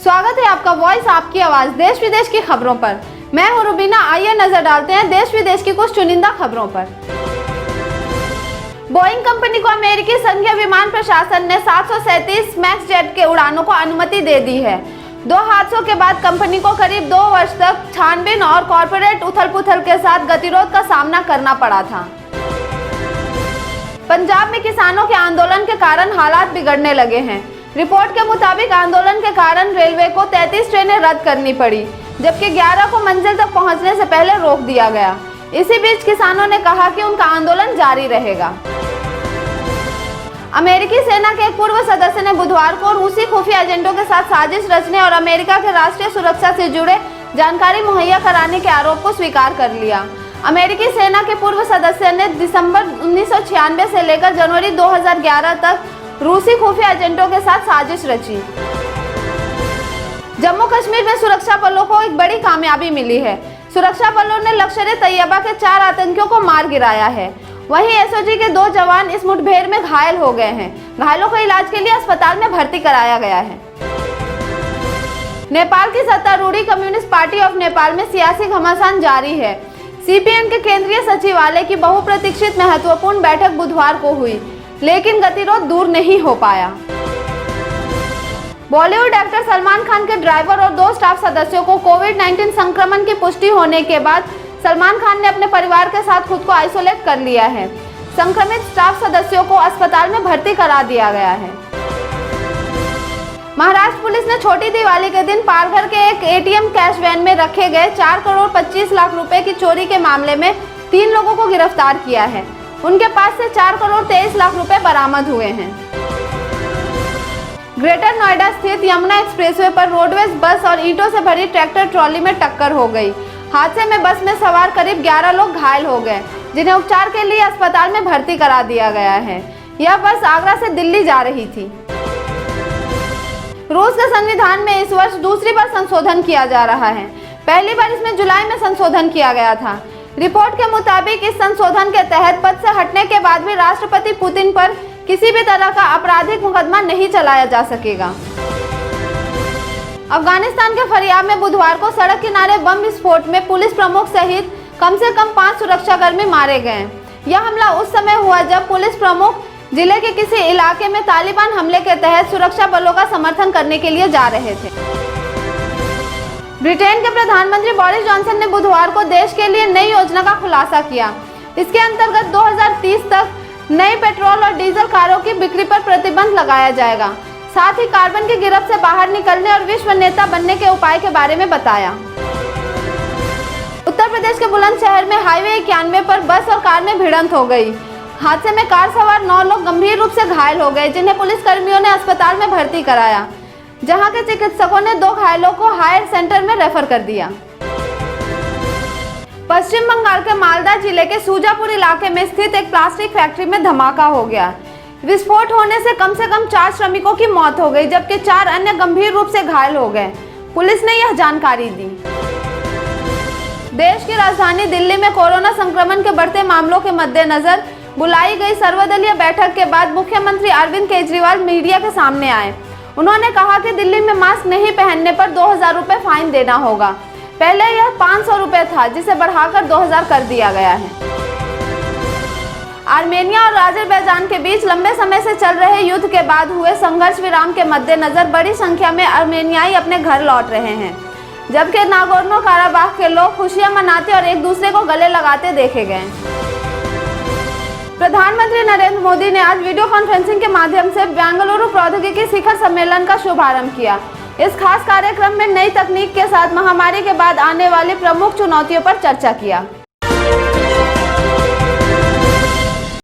स्वागत है आपका वॉइस आपकी आवाज देश विदेश की खबरों पर। मैं हूं रुबीना। आइए नजर डालते हैं देश विदेश की कुछ चुनिंदा खबरों पर। बोइंग कंपनी को अमेरिकी संघीय विमान प्रशासन ने 737 मैक्स जेट के उड़ानों को अनुमति दे दी है। 2 हादसों के बाद कंपनी को करीब 2 वर्ष तक छानबीन और कॉर्पोरेट उथल-पुथल के साथ गतिरोध का सामना करना पड़ा था। पंजाब में किसानों के आंदोलन के कारण हालात बिगड़ने लगे हैं। रिपोर्ट के मुताबिक आंदोलन के कारण रेलवे को 33 ट्रेनें रद्द करनी पड़ी, जबकि 11 को मंजिल तक पहुंचने से पहले रोक दिया गया। इसी बीच किसानों ने कहा कि उनका आंदोलन जारी रहेगा। अमेरिकी सेना के एक पूर्व सदस्य ने बुधवार को रूसी खुफिया एजेंटों के साथ साजिश रचने और अमेरिका के राष्ट्रीय सुरक्षा से जुड़े जानकारी मुहैया कराने के आरोप को स्वीकार कर लिया। अमेरिकी सेना के पूर्व सदस्य ने दिसंबर 1996 से लेकर जनवरी 2011 तक रूसी खुफिया एजेंटों के साथ साजिश रची। जम्मू कश्मीर में सुरक्षा बलों को एक बड़ी कामयाबी मिली है। सुरक्षा बलों ने लश्कर-ए-तैयबा के 4 आतंकियों को मार गिराया है। वहीं एसओजी के 2 जवान इस मुठभेड़ में घायल हो गए हैं। घायलों को इलाज के लिए अस्पताल में भर्ती कराया गया है। नेपाल की सत्तारूढ़ कम्युनिस्ट पार्टी ऑफ नेपाल में सियासी घमासान जारी है। सीपीएन के केंद्रीय सचिवालय की बहुप्रतीक्षित महत्वपूर्ण बैठक बुधवार को हुई, लेकिन गतिरोध दूर नहीं हो पाया। बॉलीवुड एक्टर सलमान खान के ड्राइवर और 2 स्टाफ सदस्यों को कोविड-19 संक्रमण की पुष्टि होने के बाद सलमान खान ने अपने परिवार के साथ खुद को आइसोलेट कर लिया है। संक्रमित स्टाफ सदस्यों को अस्पताल में भर्ती करा दिया गया है। महाराष्ट्र पुलिस ने छोटी दिवाली के दिन पालघर के एक एटीएम कैश वैन में रखे गए 4 करोड़ 25 लाख रुपए की चोरी के मामले में 3 लोगों को गिरफ्तार किया है। उनके पास से 4 करोड़ 23 लाख रुपए बरामद हुए हैं। ग्रेटर नोएडा स्थित यमुना एक्सप्रेसवे पर रोडवेज बस और ईंटों से भरी ट्रैक्टर ट्रॉली में टक्कर हो गई। हादसे में बस में सवार करीब 11 लोग घायल हो गए, जिन्हें उपचार के लिए अस्पताल में भर्ती करा दिया गया है। यह बस आगरा से दिल्ली जा रही थी। रूस के संविधान में इस वर्ष दूसरी बार संशोधन किया जा रहा है। पहली बार इसमें जुलाई में संशोधन किया गया था। रिपोर्ट के मुताबिक इस संशोधन के तहत पद से हटने के बाद भी राष्ट्रपति पुतिन पर किसी भी तरह का आपराधिक मुकदमा नहीं चलाया जा सकेगा। अफगानिस्तान के फरियाब में बुधवार को सड़क किनारे बम विस्फोट में पुलिस प्रमुख सहित कम से कम 5 सुरक्षाकर्मी मारे गए। यह हमला उस समय हुआ जब पुलिस प्रमुख जिले के किसी इलाके में तालिबान हमले के तहत सुरक्षा बलों का समर्थन करने के लिए जा रहे थे। ब्रिटेन के प्रधानमंत्री बोरिस जॉनसन ने बुधवार को देश के लिए नई योजना का खुलासा किया। इसके अंतर्गत 2030 तक नई पेट्रोल और डीजल कारों की बिक्री पर प्रतिबंध लगाया जाएगा। साथ ही कार्बन की गिरफ्त से बाहर निकलने और विश्व नेता बनने के उपाय के बारे में बताया। उत्तर प्रदेश के बुलंदशहर में हाईवे 91 पर बस और कार में भिड़ंत हो गई। हादसे में कार सवार 9 लोग गंभीर रूप से घायल हो गए, जिन्हें पुलिस कर्मियों ने अस्पताल में भर्ती कराया, जहां के चिकित्सकों ने 2 घायलों को हायर सेंटर में रेफर कर दिया। पश्चिम बंगाल के मालदा जिले के सूजापुर इलाके में स्थित एक प्लास्टिक फैक्ट्री में धमाका हो गया। विस्फोट होने से कम 4 श्रमिकों की मौत हो गई, जबकि 4 अन्य गंभीर रूप से घायल हो गए। पुलिस ने यह जानकारी दी। देश की राजधानी दिल्ली में कोरोना संक्रमण के बढ़ते मामलों के मद्देनजर बुलाई गई सर्वदलीय बैठक के बाद मुख्यमंत्री अरविंद केजरीवाल मीडिया के सामने आए। उन्होंने कहा कि दिल्ली में मास्क नहीं पहनने पर 2000 रुपए फाइन देना होगा। पहले यह 500 रुपए था, जिसे बढ़ाकर 2000 कर दिया गया है। आर्मेनिया और अजरबैजान के बीच लंबे समय से चल रहे युद्ध के बाद हुए संघर्ष विराम के मद्देनजर बड़ी संख्या में आर्मेनियाई अपने घर लौट रहे हैं, जबकि नागोर्नो काराबाख के लोग खुशियां मनाते और एक दूसरे को गले लगाते देखे गए। प्रधानमंत्री नरेंद्र मोदी ने आज वीडियो कॉन्फ्रेंसिंग के माध्यम से बेंगलुरु प्रौद्योगिकी शिखर सम्मेलन का शुभारंभ किया। इस खास कार्यक्रम में नई तकनीक के साथ महामारी के बाद आने वाली प्रमुख चुनौतियों पर चर्चा किया।